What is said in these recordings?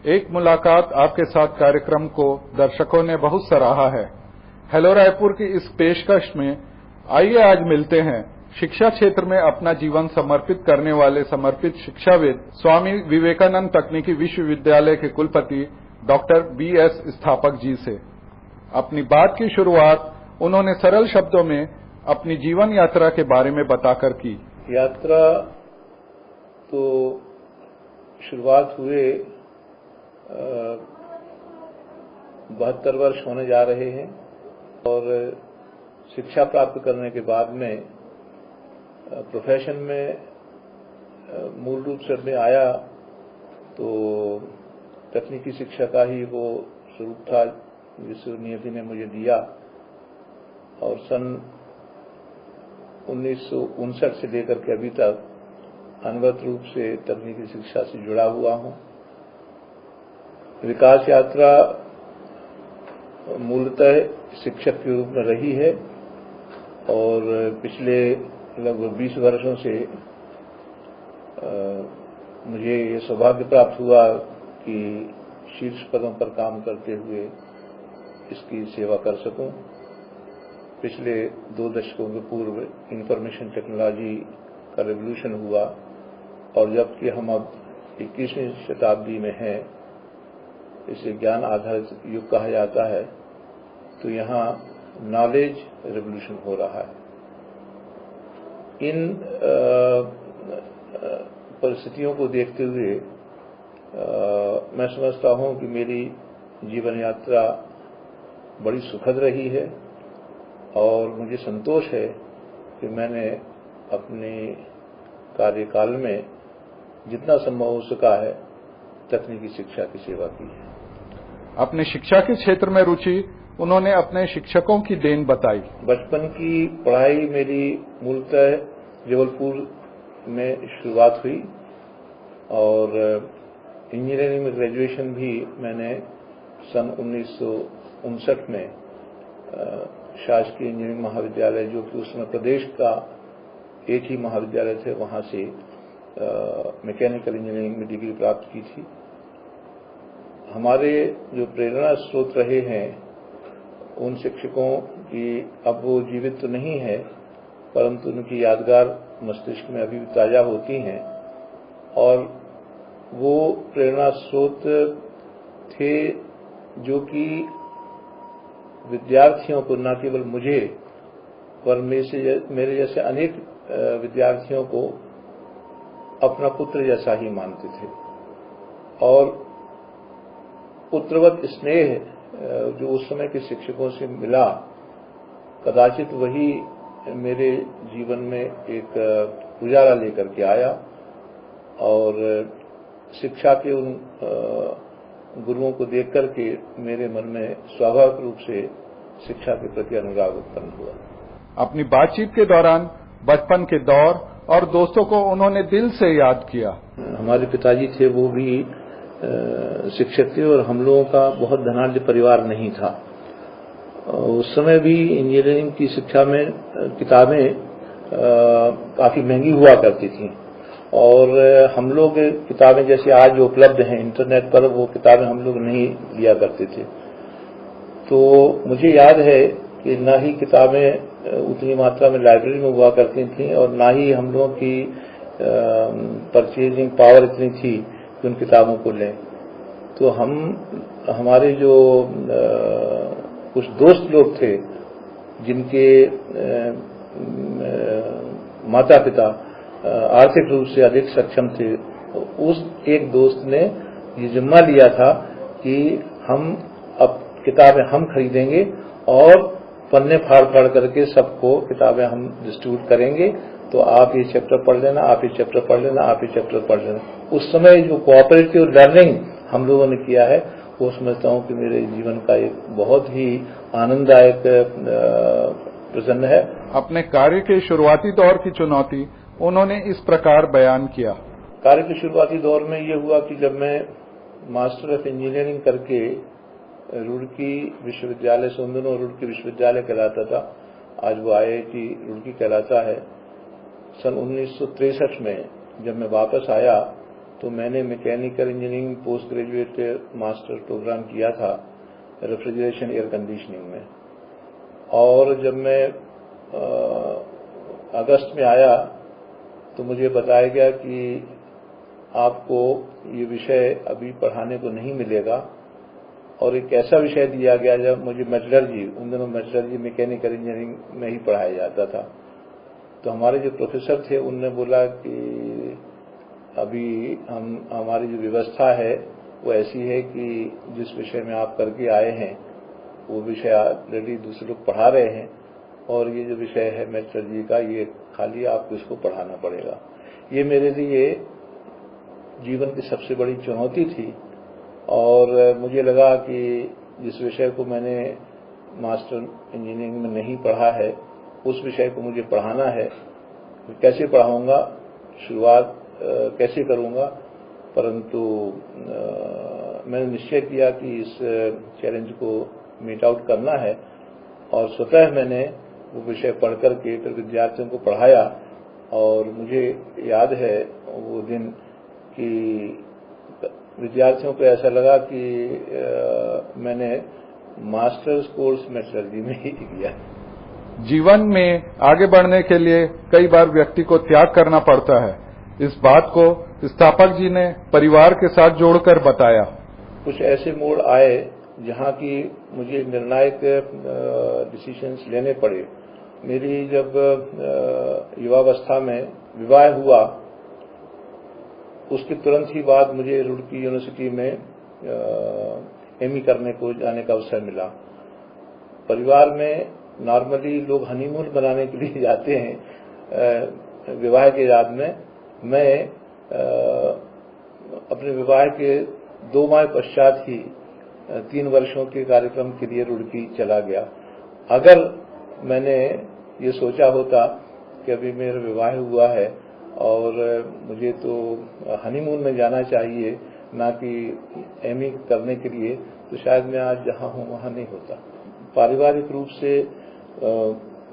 एक मुलाकात आपके साथ कार्यक्रम को दर्शकों ने बहुत सराहा है। हेलो रायपुर की इस पेशकश में आइए आज मिलते हैं शिक्षा क्षेत्र में अपना जीवन समर्पित करने वाले समर्पित शिक्षाविद स्वामी विवेकानंद तकनीकी विश्वविद्यालय के कुलपति डॉक्टर B.S. स्थापक जी से। अपनी बात की शुरुआत उन्होंने सरल शब्दों में अपनी जीवन यात्रा के बारे में बताकर की। यात्रा तो शुरुआत हुए 72 वर्ष होने जा रहे हैं और शिक्षा प्राप्त करने के बाद में प्रोफेशन में मूल रूप से में आया तो तकनीकी शिक्षा का ही वो स्वरूप था जिस नियति ने मुझे दिया और सन 1959 से लेकर के अभी तक अनवरत रूप से तकनीकी शिक्षा से जुड़ा हुआ हूं। विकास यात्रा मूलतः शिक्षक के रूप में रही है और पिछले लगभग 20 वर्षों से मुझे ये सौभाग्य प्राप्त हुआ कि शीर्ष पदों पर काम करते हुए इसकी सेवा कर सकूं। पिछले 2 दशकों के पूर्व इंफॉर्मेशन टेक्नोलॉजी का रेवोल्यूशन हुआ और जबकि हम अब 21वीं शताब्दी में हैं, इसे ज्ञान आधारित युग कहा जाता है, तो यहाँ नॉलेज रेवोल्यूशन हो रहा है। इन परिस्थितियों को देखते हुए मैं समझता हूं कि मेरी जीवन यात्रा बड़ी सुखद रही है और मुझे संतोष है कि मैंने अपने कार्यकाल में जितना संभव हो सका है तकनीकी शिक्षा की सेवा की है। अपने शिक्षा के क्षेत्र में रुचि उन्होंने अपने शिक्षकों की देन बताई। बचपन की पढ़ाई मेरी मूलतः जबलपुर में शुरुआत हुई और इंजीनियरिंग में ग्रेजुएशन भी मैंने सन 1959 में शासकीय इंजीनियरिंग महाविद्यालय, जो कि उस समय प्रदेश का एक ही महाविद्यालय थे, वहां से मैकेनिकल इंजीनियरिंग में डिग्री प्राप्त की थी। हमारे जो प्रेरणा स्रोत रहे हैं उन शिक्षकों की अब वो जीवित तो नहीं है, परंतु उनकी यादगार मस्तिष्क में अभी भी ताजा होती हैं और वो प्रेरणा स्रोत थे जो कि विद्यार्थियों को, न केवल मुझे पर मेरे जैसे अनेक विद्यार्थियों को अपना पुत्र जैसा ही मानते थे और पुत्रवत स्नेह जो उस समय के शिक्षकों से मिला, कदाचित वही मेरे जीवन में एक उजाला लेकर के आया और शिक्षा के उन गुरुओं को देख करके मेरे मन में स्वाभाविक रूप से शिक्षा के प्रति अनुराग उत्पन्न हुआ। अपनी बातचीत के दौरान बचपन के दौर और दोस्तों को उन्होंने दिल से याद किया। हमारे पिताजी थे, वो भी शिक्षक थे और हम लोगों का बहुत धनाढ्य परिवार नहीं था। उस समय भी इंजीनियरिंग की शिक्षा में किताबें काफी महंगी हुआ करती थी और हम लोग किताबें जैसे आज उपलब्ध हैं इंटरनेट पर, वो किताबें हम लोग नहीं लिया करते थे। तो मुझे याद है कि न ही किताबें उतनी मात्रा में लाइब्रेरी में हुआ करती थी और न ही हम लोगों की परचेजिंग पावर इतनी थी कि उन किताबों को लें। तो हमारे जो कुछ दोस्त लोग थे जिनके माता पिता आर्थिक रूप से अधिक सक्षम थे, उस एक दोस्त ने ये जिम्मा लिया था कि हम अब किताबें हम खरीदेंगे और पन्ने फाड़ फाड़ करके सबको किताबें हम डिस्ट्रीब्यूट करेंगे, तो आप ये चैप्टर पढ़ लेना, आप ये चैप्टर पढ़ लेना, आप ये चैप्टर पढ़ लेना। उस समय जो कोऑपरेटिव लर्निंग हम लोगों ने किया है वो समझता हूं कि मेरे जीवन का एक बहुत ही आनंददायक प्रसंग है। अपने कार्य के शुरुआती दौर की चुनौती उन्होंने इस प्रकार बयान किया। कार्य के शुरुआती दौर में ये हुआ कि जब मैं मास्टर ऑफ इंजीनियरिंग करके रुड़की विश्वविद्यालय से, उन दोनों रुड़की विश्वविद्यालय कहलाता था, आज वो IIT रुड़की कहलाता है, सन 1963 में जब मैं वापस आया तो मैंने mechanical engineering post graduate master programme किया था रेफ्रिजरेशन एयर कंडीशनिंग में। और जब मैं अगस्त में आया तो मुझे बताया गया कि आपको ये विषय अभी पढ़ाने को नहीं मिलेगा, और एक ऐसा विषय दिया गया जब मुझे मेटलर्जी, उन दिनों मेटलर्जी मैकेनिकल इंजीनियरिंग में ही पढ़ाया जाता था। तो हमारे जो प्रोफेसर थे उनने बोला कि अभी हमारी जो व्यवस्था है वो ऐसी है कि जिस विषय में आप करके आए हैं वो विषय ऑलरेडी दूसरे लोग पढ़ा रहे हैं, और ये जो विषय है मेटलर्जी का ये खाली आपको इसको पढ़ाना पड़ेगा। ये मेरे लिए जीवन की सबसे बड़ी चुनौती थी, और मुझे लगा कि जिस विषय को मैंने मास्टर इंजीनियरिंग में नहीं पढ़ा है उस विषय को मुझे पढ़ाना है। कैसे पढ़ाऊंगा, शुरुआत कैसे करूंगा, परंतु मैंने निश्चय किया कि इस चैलेंज को मीट आउट करना है, और स्वतः मैंने वो विषय पढ़ करके फिर विद्यार्थियों को पढ़ाया। और मुझे याद है वो दिन कि विद्यार्थियों को ऐसा लगा कि मैंने मास्टर्स कोर्स मेटलर्जी में ही किया। जीवन में आगे बढ़ने के लिए कई बार व्यक्ति को त्याग करना पड़ता है। इस बात को स्थापक जी ने परिवार के साथ जोड़कर बताया। कुछ ऐसे मोड़ आए जहां की मुझे निर्णायक डिसीजंस लेने पड़े। मेरी जब युवावस्था में विवाह हुआ उसके तुरंत ही बाद मुझे रुड़की यूनिवर्सिटी में एमई करने को जाने का अवसर मिला। परिवार में नॉर्मली लोग हनीमून बनाने के लिए जाते हैं विवाह के याद में। मैं अपने विवाह के 2 माह पश्चात ही 3 वर्षों के कार्यक्रम के लिए रुड़की चला गया। अगर मैंने ये सोचा होता कि अभी मेरा विवाह हुआ है और मुझे तो हनीमून में जाना चाहिए ना कि एमई करने के लिए, तो शायद मैं आज जहां हूं वहां नहीं होता। पारिवारिक रूप से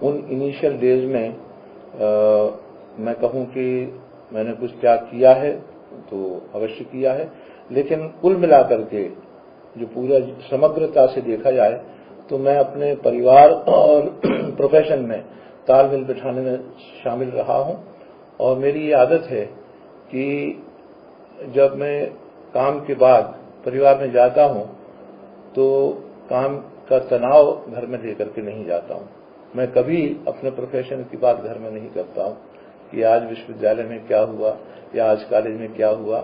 उन इनिशियल डेज में मैं कहूं कि मैंने कुछ त्याग किया है तो अवश्य किया है, लेकिन कुल मिलाकर के जो पूरा समग्रता से देखा जाए तो मैं अपने परिवार और प्रोफेशन में तालमेल बिठाने में शामिल रहा हूं। और मेरी ये आदत है कि जब मैं काम के बाद परिवार में जाता हूं तो काम का तनाव घर में लेकर के नहीं जाता हूं। मैं कभी अपने प्रोफेशन की बात घर में नहीं करता हूं कि आज विश्वविद्यालय में क्या हुआ या आज कॉलेज में क्या हुआ।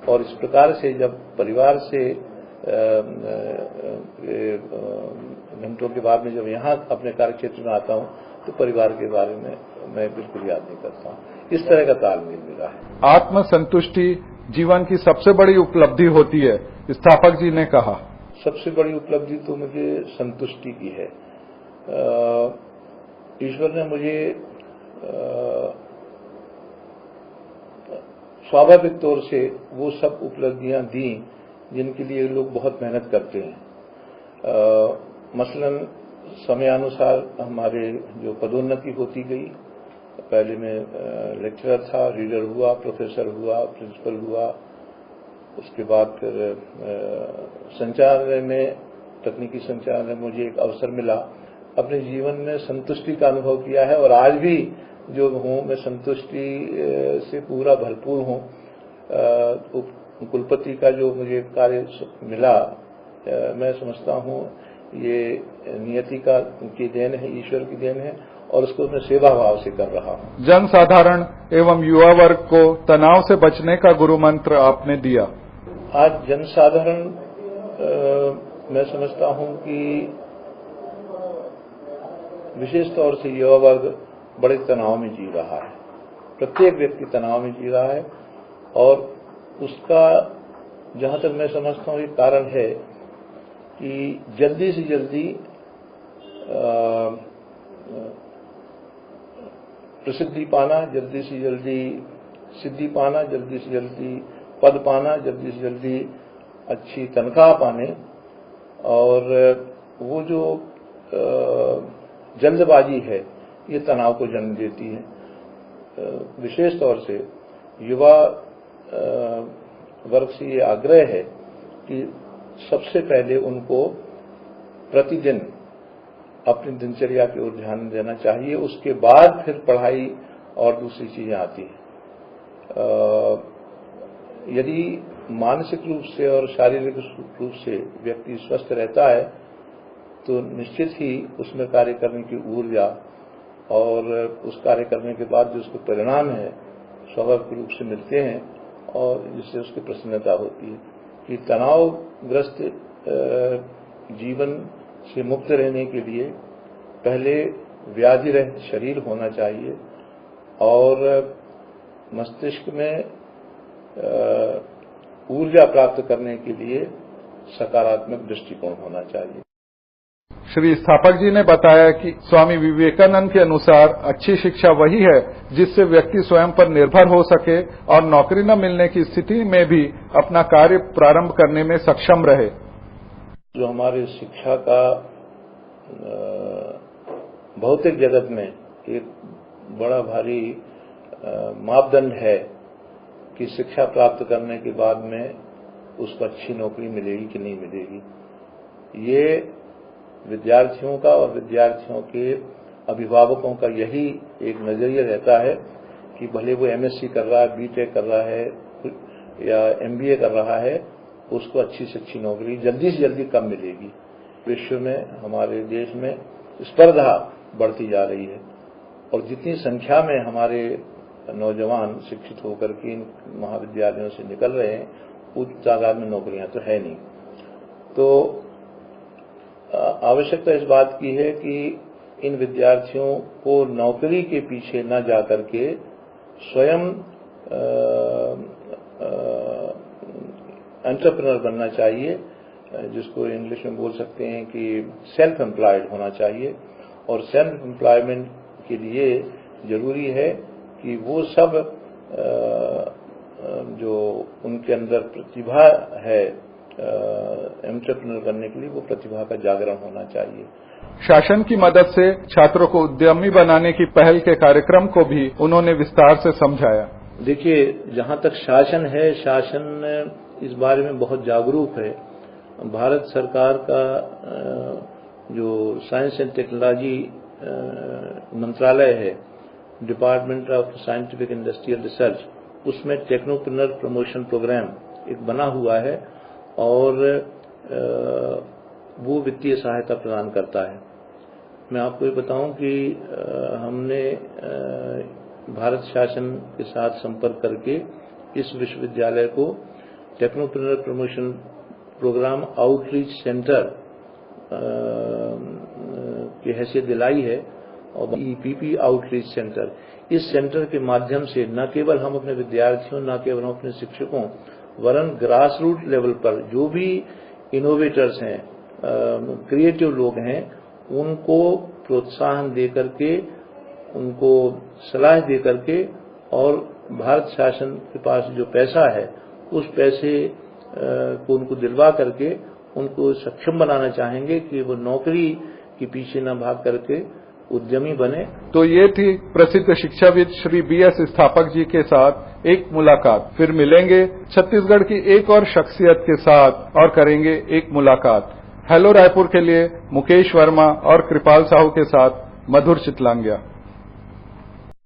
और इस प्रकार से जब परिवार से घंटों के बाद में जब यहाँ अपने कार्यक्षेत्र में आता हूं तो परिवार के बारे में मैं बिल्कुल याद नहीं करता हूं। इस तरह का तालमेल मिला है। आत्म संतुष्टि जीवन की सबसे बड़ी उपलब्धि होती है, स्थापक जी ने कहा। सबसे बड़ी उपलब्धि तो मुझे संतुष्टि की है। ईश्वर ने मुझे स्वाभाविक तौर से वो सब उपलब्धियां दी जिनके लिए लोग बहुत मेहनत करते हैं। मसलन समयानुसार हमारे जो पदोन्नति होती गई, पहले मैं लेक्चरर था, रीडर हुआ, प्रोफेसर हुआ, प्रिंसिपल हुआ, उसके बाद फिर संचालय में, तकनीकी संचालय में मुझे एक अवसर मिला। अपने जीवन में संतुष्टि का अनुभव किया है और आज भी जो हूं मैं संतुष्टि से पूरा भरपूर हूं। कुलपति का जो मुझे कार्य मिला, मैं समझता हूं ये नियति का की देन है, ईश्वर की देन है, और उसको मैं सेवा भाव से कर रहा हूं। जनसाधारण एवं युवा वर्ग को तनाव से बचने का गुरु मंत्र आपने दिया। आज जनसाधारण मैं समझता हूं कि विशेष तौर से युवा वर्ग बड़े तनाव में जी रहा है। प्रत्येक व्यक्ति तनाव में जी रहा है और उसका जहां तक मैं समझता हूं एक कारण है कि जल्दी से जल्दी प्रसिद्धि पाना, जल्दी से जल्दी सिद्धि पाना, जल्दी से जल्दी पद पाना, जल्दी से जल्दी अच्छी तनख्वाह पाने, और वो जो जल्दबाजी है ये तनाव को जन्म देती है। विशेष तौर से युवा वर्ग से ये आग्रह है कि सबसे पहले उनको प्रतिदिन अपनी दिनचर्या की ओर ध्यान देना चाहिए, उसके बाद फिर पढ़ाई और दूसरी चीजें आती हैं। यदि मानसिक रूप से और शारीरिक रूप से व्यक्ति स्वस्थ रहता है तो निश्चित ही उसमें कार्य करने की ऊर्जा और उस कार्य करने के बाद जो उसके परिणाम है स्वाभाविक रूप से मिलते हैं और जिससे उसकी प्रसन्नता होती है। कि तनावग्रस्त जीवन से मुक्त रहने के लिए पहले व्याधि रहित शरीर होना चाहिए और मस्तिष्क में ऊर्जा प्राप्त करने के लिए सकारात्मक दृष्टिकोण होना चाहिए। श्री स्थापक जी ने बताया कि स्वामी विवेकानंद के अनुसार अच्छी शिक्षा वही है जिससे व्यक्ति स्वयं पर निर्भर हो सके और नौकरी न मिलने की स्थिति में भी अपना कार्य प्रारंभ करने में सक्षम रहे। जो हमारे शिक्षा का भौतिक जगत में एक बड़ा भारी मापदंड है कि शिक्षा प्राप्त करने के बाद में उसको अच्छी नौकरी मिलेगी कि नहीं मिलेगी, ये विद्यार्थियों का और विद्यार्थियों के अभिभावकों का यही एक नजरिया रहता है कि भले वो एमएससी कर रहा है, बीटेक कर रहा है या एमबीए कर रहा है, उसको अच्छी से अच्छी नौकरी जल्दी से जल्दी कब मिलेगी। विश्व में, हमारे देश में स्पर्धा बढ़ती जा रही है और जितनी संख्या में हमारे नौजवान शिक्षित होकर के इन महाविद्यालयों से निकल रहे हैं उस तादाद में नौकरियां तो है नहीं। तो आवश्यकता इस बात की है कि इन विद्यार्थियों को नौकरी के पीछे न जाकर के स्वयं एंटरप्रेन्योर बनना चाहिए, जिसको इंग्लिश में बोल सकते हैं कि सेल्फ एम्प्लॉयड होना चाहिए। और सेल्फ एम्प्लॉयमेंट के लिए जरूरी है कि वो सब जो उनके अंदर प्रतिभा है एंटरप्रेन्योर बनने के लिए, वो प्रतिभा का जागरण होना चाहिए। शासन की मदद से छात्रों को उद्यमी बनाने की पहल के कार्यक्रम को भी उन्होंने विस्तार से समझाया। देखिए, जहां तक शासन है, शासन इस बारे में बहुत जागरूक है। भारत सरकार का जो साइंस एंड टेक्नोलॉजी मंत्रालय है, department of scientific industrial research, उसमें टेक्नोप्रेन्योर प्रमोशन प्रोग्राम एक बना हुआ है और वो वित्तीय सहायता प्रदान करता है। मैं आपको ये बताऊं कि हमने भारत शासन के साथ संपर्क करके इस विश्वविद्यालय को technopreneur promotion programme outreach centre की हैसियत दिलाई है और ईपीपी आउटरीच सेंटर, इस सेंटर के माध्यम से न केवल हम अपने विद्यार्थियों, न केवल हम अपने शिक्षकों, वरन ग्रास रूट लेवल पर जो भी इनोवेटर्स हैं, क्रिएटिव लोग हैं, उनको प्रोत्साहन दे करके, उनको सलाह दे करके और भारत शासन के पास जो पैसा है उस पैसे को उनको दिलवा करके उनको सक्षम बनाना चाहेंगे कि वो नौकरी के पीछे न भाग करके उद्यमी बने। तो ये थी प्रसिद्ध शिक्षाविद श्री बीएस स्थापक जी के साथ एक मुलाकात। फिर मिलेंगे छत्तीसगढ़ की एक और शख्सियत के साथ और करेंगे एक मुलाकात। हेलो रायपुर के लिए मुकेश वर्मा और कृपाल साहू के साथ मधुर चितलांगिया।